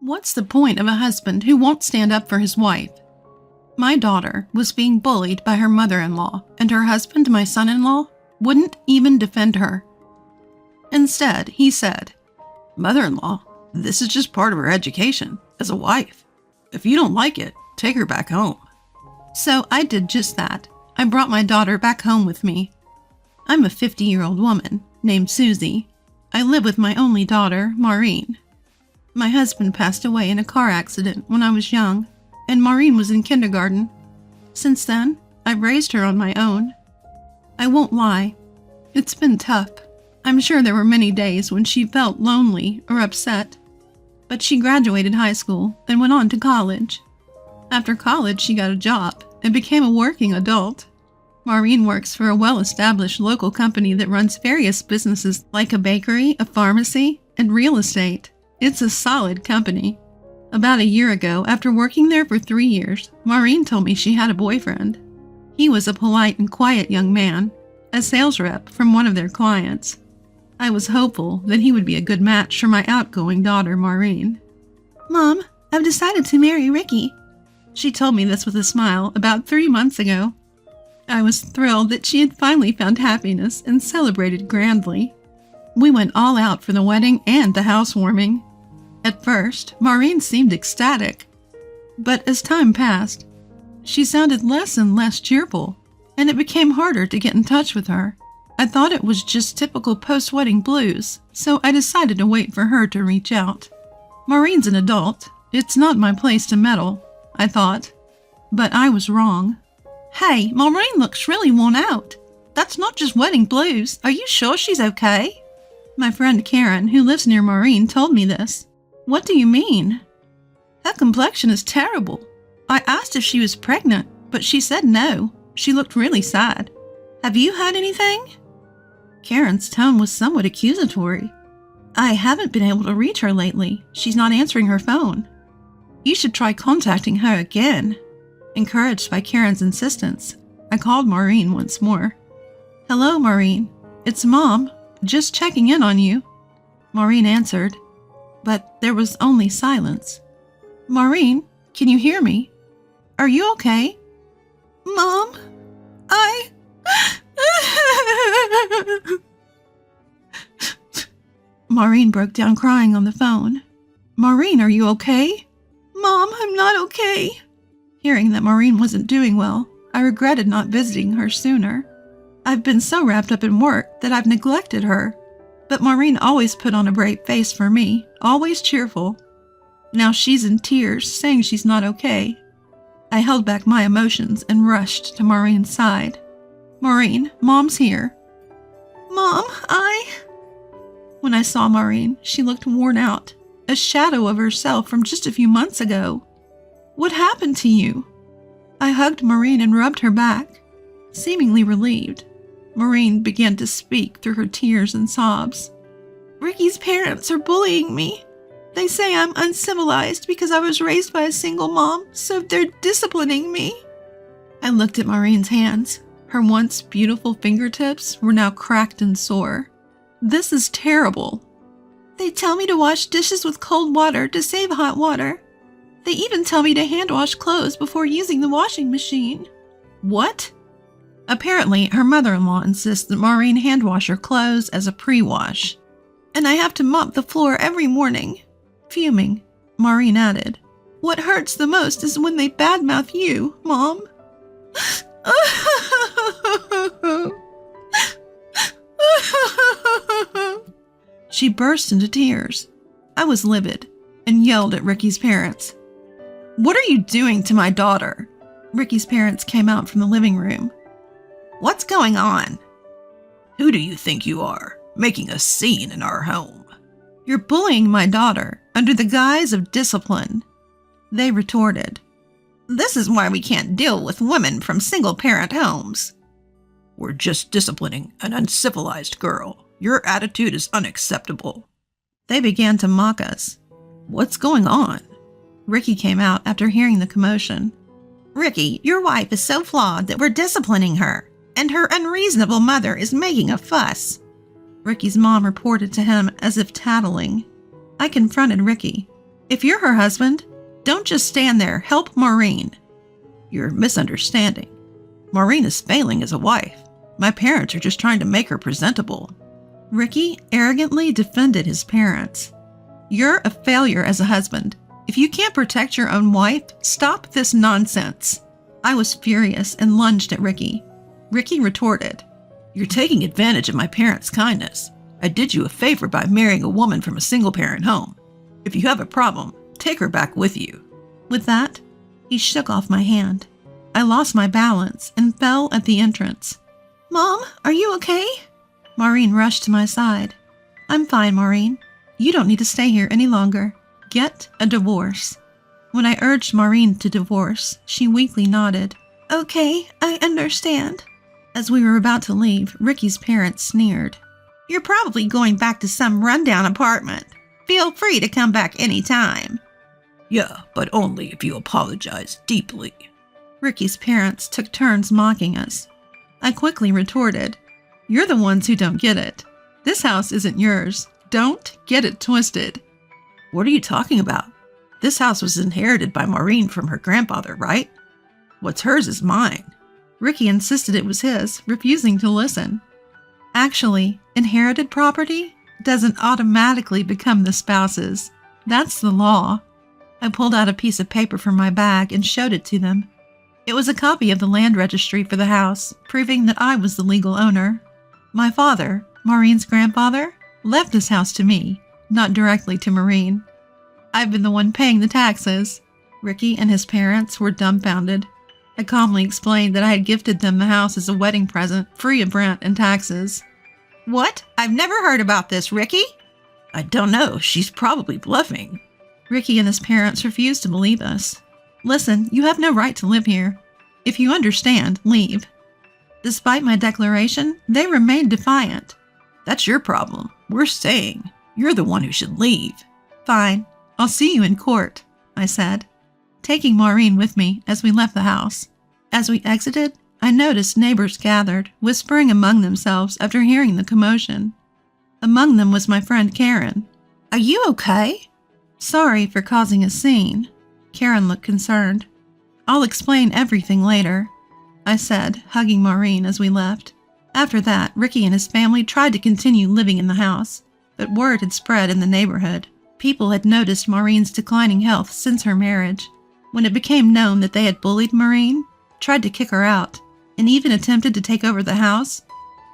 What's the point of a husband who won't stand up for his wife? My daughter was being bullied by her mother-in-law, and her husband, my son-in-law, wouldn't even defend her. Instead, he said, "Mother-in-law, this is just part of her education as a wife. If you don't like it, take her back home." So I did just that. I brought my daughter back home with me. I'm a 50-year-old woman named Susie. I live with my only daughter, Maureen. My husband passed away in a car accident when I was young, and Maureen was in kindergarten. Since then, I've raised her on my own. I won't lie, it's been tough. I'm sure there were many days when she felt lonely or upset. But she graduated high school and went on to college. After college, she got a job and became a working adult. Maureen works for a well-established local company that runs various businesses like a bakery, a pharmacy, and real estate. It's a solid company. About a year ago, after working there for 3 years, Maureen told me she had a boyfriend. He was a polite and quiet young man, a sales rep from one of their clients. I was hopeful that he would be a good match for my outgoing daughter, Maureen. "Mom, I've decided to marry Ricky." She told me this with a smile about 3 months ago. I was thrilled that she had finally found happiness and celebrated grandly. We went all out for the wedding and the housewarming. At first, Maureen seemed ecstatic, but as time passed, she sounded less and less cheerful, and it became harder to get in touch with her. I thought it was just typical post-wedding blues, so I decided to wait for her to reach out. Maureen's an adult. It's not my place to meddle, I thought. But I was wrong. "Hey, Maureen looks really worn out. That's not just wedding blues. Are you sure she's okay?" My friend Karen, who lives near Maureen, told me this. "What do you mean?" "Her complexion is terrible. I asked if she was pregnant, but she said no. She looked really sad. Have you heard anything?" Karen's tone was somewhat accusatory. "I haven't been able to reach her lately. She's not answering her phone." "You should try contacting her again." Encouraged by Karen's insistence, I called Maureen once more. "Hello, Maureen. It's Mom. Just checking in on you." Maureen answered, but there was only silence. "Maureen, can you hear me? Are you okay?" "Mom, Maureen broke down crying on the phone. "Maureen, are you okay?" "Mom, I'm not okay." Hearing that Maureen wasn't doing well, I regretted not visiting her sooner. I've been so wrapped up in work that I've neglected her. But Maureen always put on a brave face for me, always cheerful. Now she's in tears, saying she's not okay. I held back my emotions and rushed to Maureen's side. "Maureen, Mom's here." "Mom, When I saw Maureen, she looked worn out, a shadow of herself from just a few months ago. "What happened to you?" I hugged Maureen and rubbed her back. Seemingly relieved, Maureen began to speak through her tears and sobs. "Ricky's parents are bullying me. They say I'm uncivilized because I was raised by a single mom, so they're disciplining me." I looked at Maureen's hands. Her once beautiful fingertips were now cracked and sore. "This is terrible." "They tell me to wash dishes with cold water to save hot water. They even tell me to hand wash clothes before using the washing machine." "What?" Apparently, her mother-in-law insists that Maureen hand wash her clothes as a pre-wash. "And I have to mop the floor every morning." Fuming, Maureen added, "What hurts the most is when they badmouth you, Mom." She burst into tears. I was livid and yelled at Ricky's parents. "What are you doing to my daughter?" Ricky's parents came out from the living room. "What's going on?" "Who do you think you are, making a scene in our home?" "You're bullying my daughter under the guise of discipline." They retorted, "This is why we can't deal with women from single-parent homes." "We're just disciplining an uncivilized girl. Your attitude is unacceptable." They began to mock us. "What's going on?" Ricky came out after hearing the commotion. "Ricky, your wife is so flawed that we're disciplining her, and her unreasonable mother is making a fuss." Ricky's mom reported to him as if tattling. I confronted Ricky. If you're her husband, don't just stand there. Help Maureen. You're misunderstanding. Maureen is failing as a wife. My parents are just trying to make her presentable. Ricky arrogantly defended his parents. You're a failure as a husband. If you can't protect your own wife, stop this nonsense. I was furious and lunged at Ricky. Ricky retorted, You're taking advantage of my parents' kindness. I did you a favor by marrying a woman from a single-parent home. If you have a problem, take her back with you. With that, he shook off my hand. I lost my balance and fell at the entrance. Mom, are you okay? Maureen rushed to my side. I'm fine, Maureen. You don't need to stay here any longer. Get a divorce. When I urged Maureen to divorce, she weakly nodded. Okay, I understand. As we were about to leave, Ricky's parents sneered. You're probably going back to some rundown apartment. Feel free to come back any time. Yeah, but only if you apologize deeply. Ricky's parents took turns mocking us. I quickly retorted, You're the ones who don't get it. This house isn't yours. Don't get it twisted. What are you talking about? This house was inherited by Maureen from her grandfather, right? What's hers is mine. Ricky insisted it was his, refusing to listen. Actually, inherited property doesn't automatically become the spouse's. That's the law. I pulled out a piece of paper from my bag and showed it to them. It was a copy of the land registry for the house, proving that I was the legal owner. My father, Maureen's grandfather, left this house to me, not directly to Maureen. I've been the one paying the taxes. Ricky and his parents were dumbfounded. I calmly explained that I had gifted them the house as a wedding present, free of rent and taxes. What? I've never heard about this, Ricky. I don't know. She's probably bluffing. Ricky and his parents refused to believe us. Listen, you have no right to live here. If you understand, leave. Despite my declaration, they remained defiant. That's your problem. We're staying. You're the one who should leave. Fine. I'll see you in court, I said, taking Maureen with me as we left the house. As we exited, I noticed neighbors gathered, whispering among themselves after hearing the commotion. Among them was my friend Karen. Are you okay? Sorry for causing a scene. Karen looked concerned. I'll explain everything later, I said, hugging Maureen as we left. After that, Ricky and his family tried to continue living in the house, but word had spread in the neighborhood. People had noticed Maureen's declining health since her marriage. When it became known that they had bullied Maureen, tried to kick her out, and even attempted to take over the house,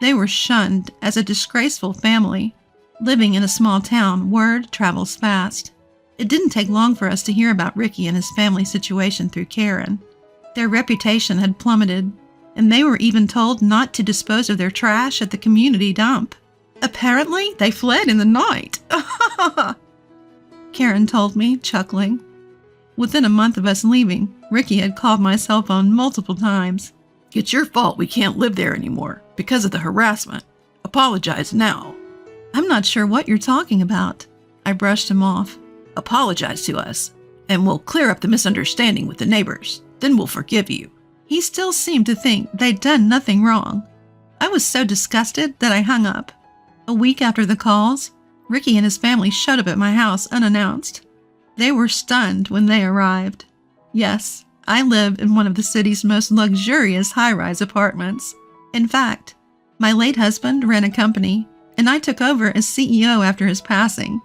they were shunned as a disgraceful family. Living in a small town, word travels fast. It didn't take long for us to hear about Ricky and his family situation through Karen. Their reputation had plummeted, and they were even told not to dispose of their trash at the community dump. Apparently, they fled in the night. Karen told me, chuckling. Within a month of us leaving, Ricky had called my cell phone multiple times. It's your fault we can't live there anymore because of the harassment. Apologize now. I'm not sure what you're talking about. I brushed him off. Apologize to us, and we'll clear up the misunderstanding with the neighbors. Then we'll forgive you. He still seemed to think they'd done nothing wrong. I was so disgusted that I hung up. A week after the calls, Ricky and his family showed up at my house unannounced. They were stunned when they arrived. Yes, I live in one of the city's most luxurious high-rise apartments. In fact, my late husband ran a company, and I took over as CEO after his passing.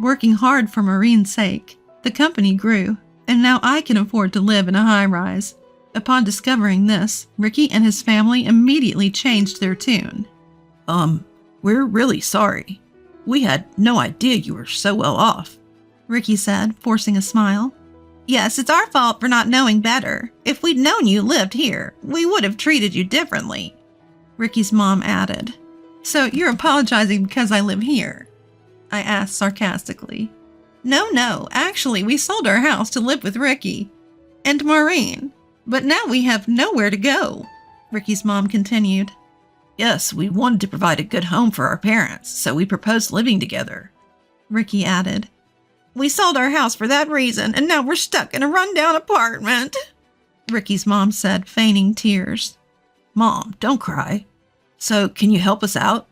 Working hard for Maureen's sake, the company grew, and now I can afford to live in a high-rise. Upon discovering this, Ricky and his family immediately changed their tune. We're really sorry. We had no idea you were so well off, Ricky said, forcing a smile. Yes, it's our fault for not knowing better. If we'd known you lived here, we would have treated you differently, Ricky's mom added. So you're apologizing because I live here? I asked sarcastically. No, actually, we sold our house to live with Ricky and Maureen, but now we have nowhere to go, Ricky's mom continued. Yes, we wanted to provide a good home for our parents, so we proposed living together, Ricky added. We sold our house for that reason, and now we're stuck in a rundown apartment, Ricky's mom said, feigning tears. Mom, don't cry. So, can you help us out?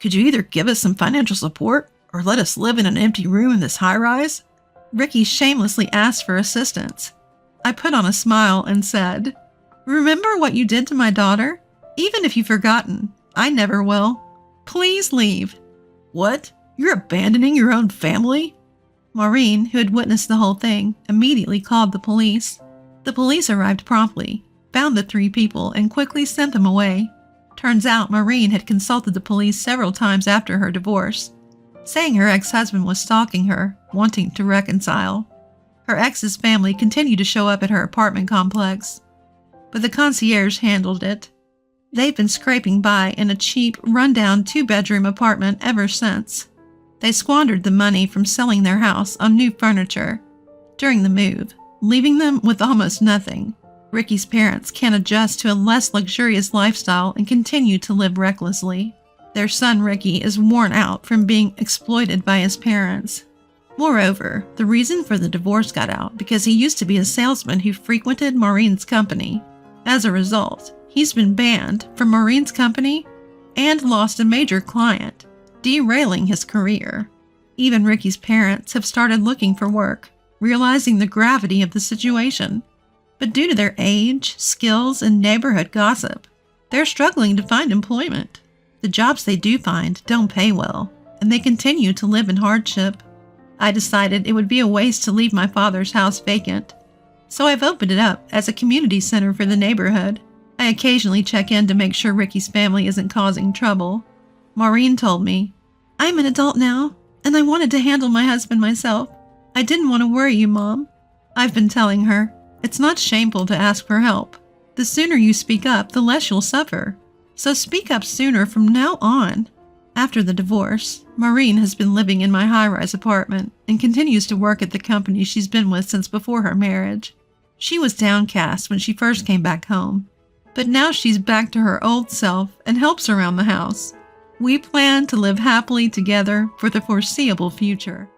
Could you either give us some financial support or let us live in an empty room in this high-rise? Ricky shamelessly asked for assistance. I put on a smile and said, "Remember what you did to my daughter? Even if you've forgotten, I never will. Please leave." What? You're abandoning your own family? Maureen, who had witnessed the whole thing, immediately called the police. The police arrived promptly, found the 3 people, and quickly sent them away. Turns out Maureen had consulted the police several times after her divorce, saying her ex-husband was stalking her, wanting to reconcile. Her ex's family continued to show up at her apartment complex, but the concierge handled it. They've been scraping by in a cheap, run-down 2-bedroom apartment ever since. They squandered the money from selling their house on new furniture during the move, leaving them with almost nothing. Ricky's parents can't adjust to a less luxurious lifestyle and continue to live recklessly. Their son Ricky is worn out from being exploited by his parents. Moreover, the reason for the divorce got out because he used to be a salesman who frequented Maureen's company. As a result, he's been banned from Maureen's company and lost a major client, derailing his career. Even Ricky's parents have started looking for work, realizing the gravity of the situation. But due to their age, skills, and neighborhood gossip, they're struggling to find employment. The jobs they do find don't pay well, and they continue to live in hardship. I decided it would be a waste to leave my father's house vacant, so I've opened it up as a community center for the neighborhood. I occasionally check in to make sure Ricky's family isn't causing trouble. Maureen told me, "I'm an adult now, and I wanted to handle my husband myself. I didn't want to worry you, Mom." I've been telling her, it's not shameful to ask for help. The sooner you speak up, the less you'll suffer. So speak up sooner from now on. After the divorce, Maureen has been living in my high-rise apartment and continues to work at the company she's been with since before her marriage. She was downcast when she first came back home, but now she's back to her old self and helps around the house. We plan to live happily together for the foreseeable future.